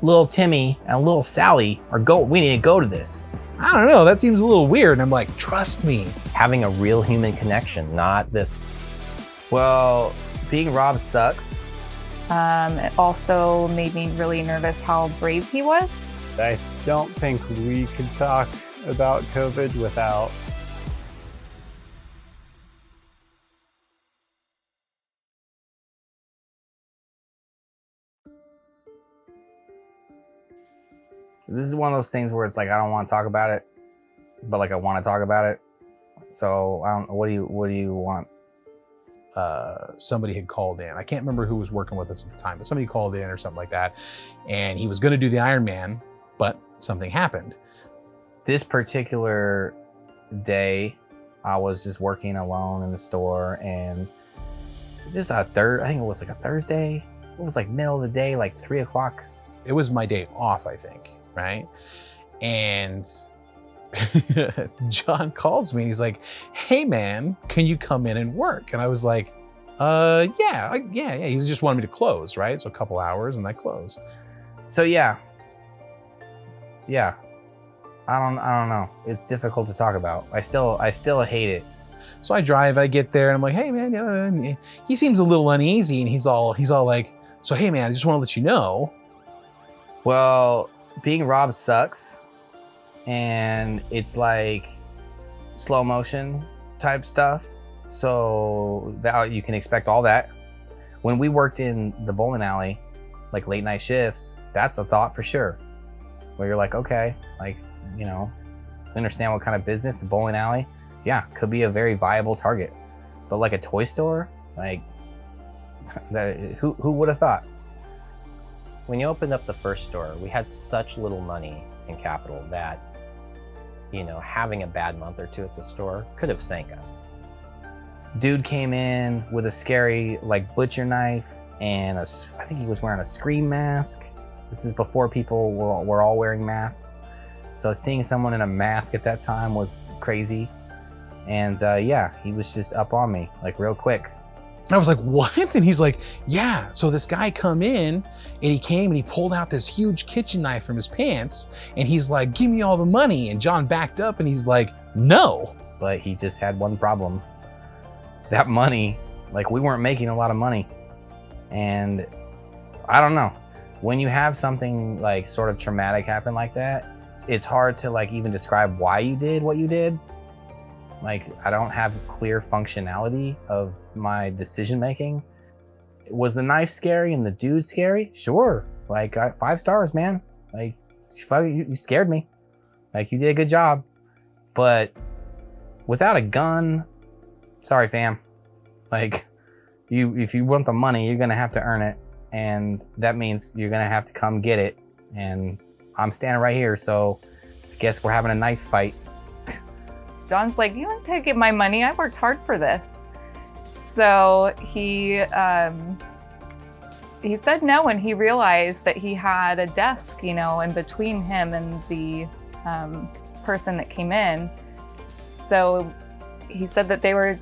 little Timmy and little Sally we need to go to this. I don't know, that seems a little weird. And I'm like, trust me. Having a real human connection, not this, well, being robbed sucks. It also made me really nervous how brave he was. I don't think we could talk about COVID without This is one of those things where it's like, I don't want to talk about it, but like I want to talk about it. So I don't. What do you want? Somebody had called in. I can't remember who was working with us at the time, but somebody called in or something like that. And he was going to do the Iron Man, but something happened. This particular day, I was just working alone in the store, and just I think it was like a Thursday. It was like middle of the day, like 3 o'clock. It was my day off, I think, right? And John calls me and he's like, hey man, can you come in and work? And I was like, yeah. He just wanted me to close, right? So a couple hours and I close. So yeah. I don't know. It's difficult to talk about. I still hate it. So I drive, I get there and I'm like, hey man, and he seems a little uneasy and he's all like, so hey man, I just want to let you know. Well, being robbed sucks, and it's like slow motion type stuff. So that you can expect all that. When we worked in the bowling alley, like late night shifts, that's a thought for sure. Where you're like, okay, like, you know, understand what kind of business, a bowling alley, yeah, could be a very viable target. But like a toy store, like, who would have thought? When you opened up the first store, we had such little money in capital that, you know, having a bad month or two at the store could have sank us. Dude came in with a scary, like, butcher knife, and I think he was wearing a scream mask. This is before people were all wearing masks. So seeing someone in a mask at that time was crazy. And yeah, he was just up on me, like, real quick. I was like, what? And he's like, yeah. So this guy come in and he came and he pulled out this huge kitchen knife from his pants and he's like, give me all the money. And John backed up and he's like, no. But he just had one problem. That money, like, we weren't making a lot of money. And I don't know, when you have something like sort of traumatic happen like that, it's hard to like even describe why you did what you did. Like, I don't have clear functionality of my decision making. Was the knife scary and the dude scary? Sure. Like, 5 stars, man. Like, you scared me. Like, you did a good job. But without a gun, sorry, fam. Like, if you want the money, you're gonna have to earn it. And that means you're gonna have to come get it. And I'm standing right here, so I guess we're having a knife fight. John's like, you don't take my money. I worked hard for this. So he said no when he realized that he had a desk, you know, in between him and the person that came in. So he said that they were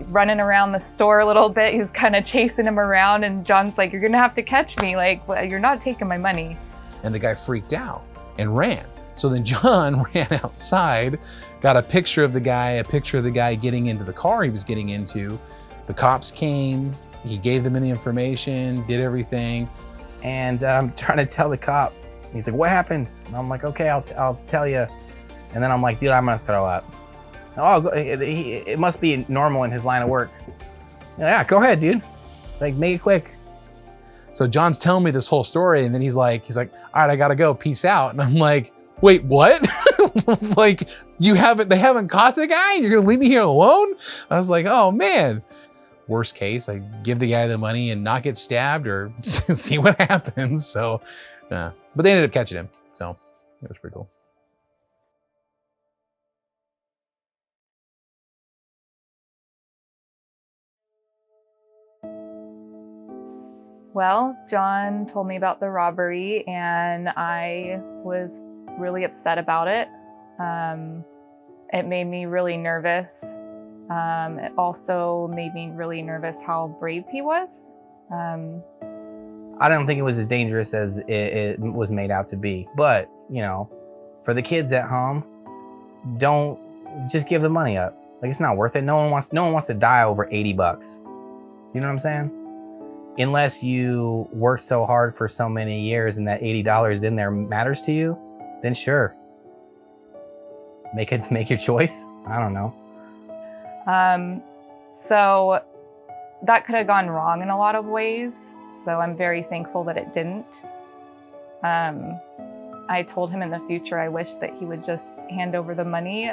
running around the store a little bit. He was kind of chasing him around, and John's like, you're gonna have to catch me. Like, well, you're not taking my money. And the guy freaked out and ran. So then John ran outside, got a picture of the guy getting into the car he was getting into. The cops came, he gave them any information, did everything. And I'm trying to tell the cop. He's like, what happened? And I'm like, okay, I'll tell you. And then I'm like, dude, I'm gonna throw up. Oh, it must be normal in his line of work. Yeah, go ahead, dude. Like, make it quick. So John's telling me this whole story, and then he's like, all right, I gotta go, peace out. And I'm like, wait, what? Like, they haven't caught the guy? You're gonna leave me here alone? I was like, oh man. Worst case, I give the guy the money and not get stabbed or see what happens. So, but they ended up catching him. So it was pretty cool. Well, John told me about the robbery and I was really upset about it. It made me really nervous. It also made me really nervous how brave he was. I don't think it was as dangerous as it was made out to be. But, you know, for the kids at home, don't just give the money up. Like, it's not worth it. No one wants to die over 80 bucks. You know what I'm saying? Unless you worked so hard for so many years and that $80 in there matters to you, then sure. Make your choice. I don't know. So that could have gone wrong in a lot of ways. So I'm very thankful that it didn't. I told him in the future I wish that he would just hand over the money,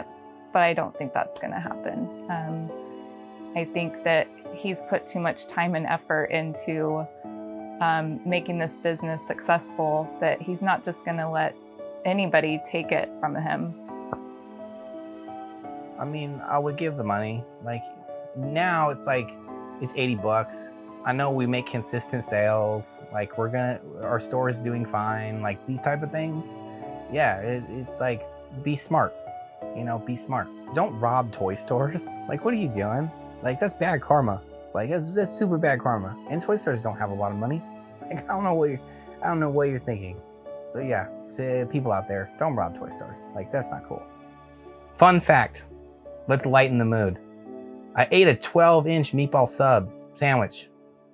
but I don't think that's going to happen. I think that he's put too much time and effort into making this business successful that he's not just going to let anybody take it from him. I mean, I would give the money. Like, now it's like, it's 80 bucks. I know we make consistent sales. Like, our store is doing fine. Like, these type of things. Yeah, it's like, be smart. You know, be smart. Don't rob toy stores. Like, what are you doing? Like, that's bad karma. Like, that's super bad karma. And toy stores don't have a lot of money. Like, I don't know what you're thinking. So yeah, to people out there, don't rob toy stores. Like, that's not cool. Fun fact. Let's lighten the mood. I ate a 12-inch meatball sub sandwich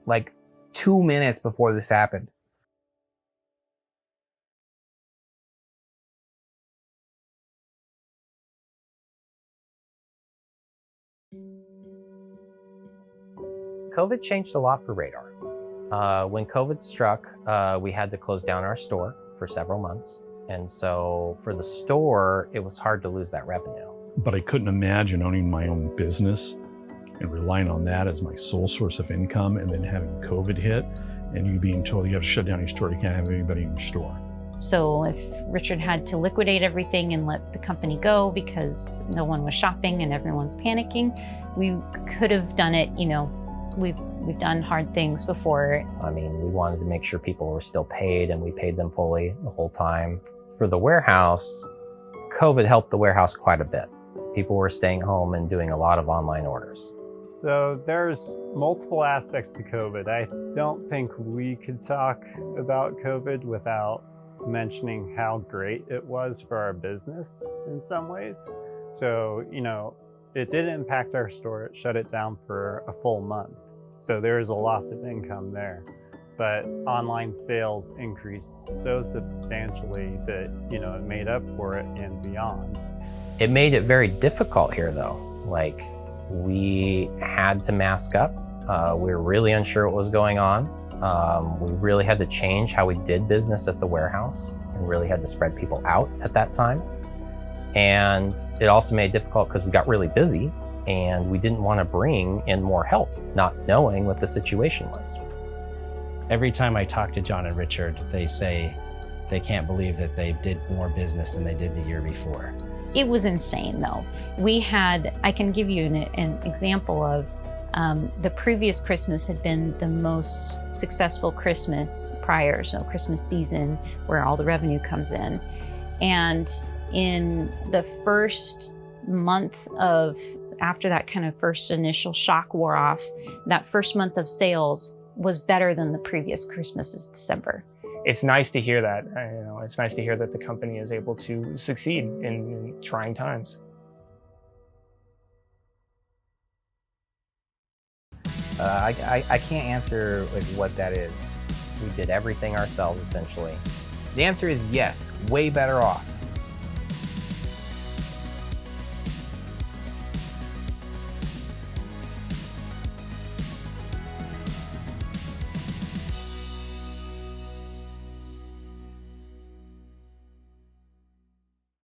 like 2 minutes before this happened. COVID changed a lot for Radar. When COVID struck, we had to close down our store for several months. And so for the store, it was hard to lose that revenue. But I couldn't imagine owning my own business and relying on that as my sole source of income, and then having COVID hit and you being told you have to shut down your store, you can't have anybody in your store. So if Richard had to liquidate everything and let the company go because no one was shopping and everyone's panicking, we could have done it, you know, we've done hard things before. I mean, we wanted to make sure people were still paid, and we paid them fully the whole time. For the warehouse, COVID helped the warehouse quite a bit. People were staying home and doing a lot of online orders. So there's multiple aspects to COVID. I don't think we could talk about COVID without mentioning how great it was for our business in some ways. So, you know, it did impact our store. It shut it down for a full month. So there is a loss of income there. But online sales increased so substantially that, you know, it made up for it and beyond. It made it very difficult here though. Like, we had to mask up. We were really unsure what was going on. We really had to change how we did business at the warehouse, and really had to spread people out at that time. And it also made it difficult because we got really busy and we didn't want to bring in more help, not knowing what the situation was. Every time I talk to John and Richard, they say they can't believe that they did more business than they did the year before. It was insane though. I can give you an example of the previous Christmas had been the most successful Christmas prior, so Christmas season where all the revenue comes in. And in the first month after that kind of first initial shock wore off, that first month of sales was better than the previous Christmas's December. It's nice to hear that. It's nice to hear that the company is able to succeed in trying times. I can't answer like what that is. We did everything ourselves essentially. The answer is yes, way better off.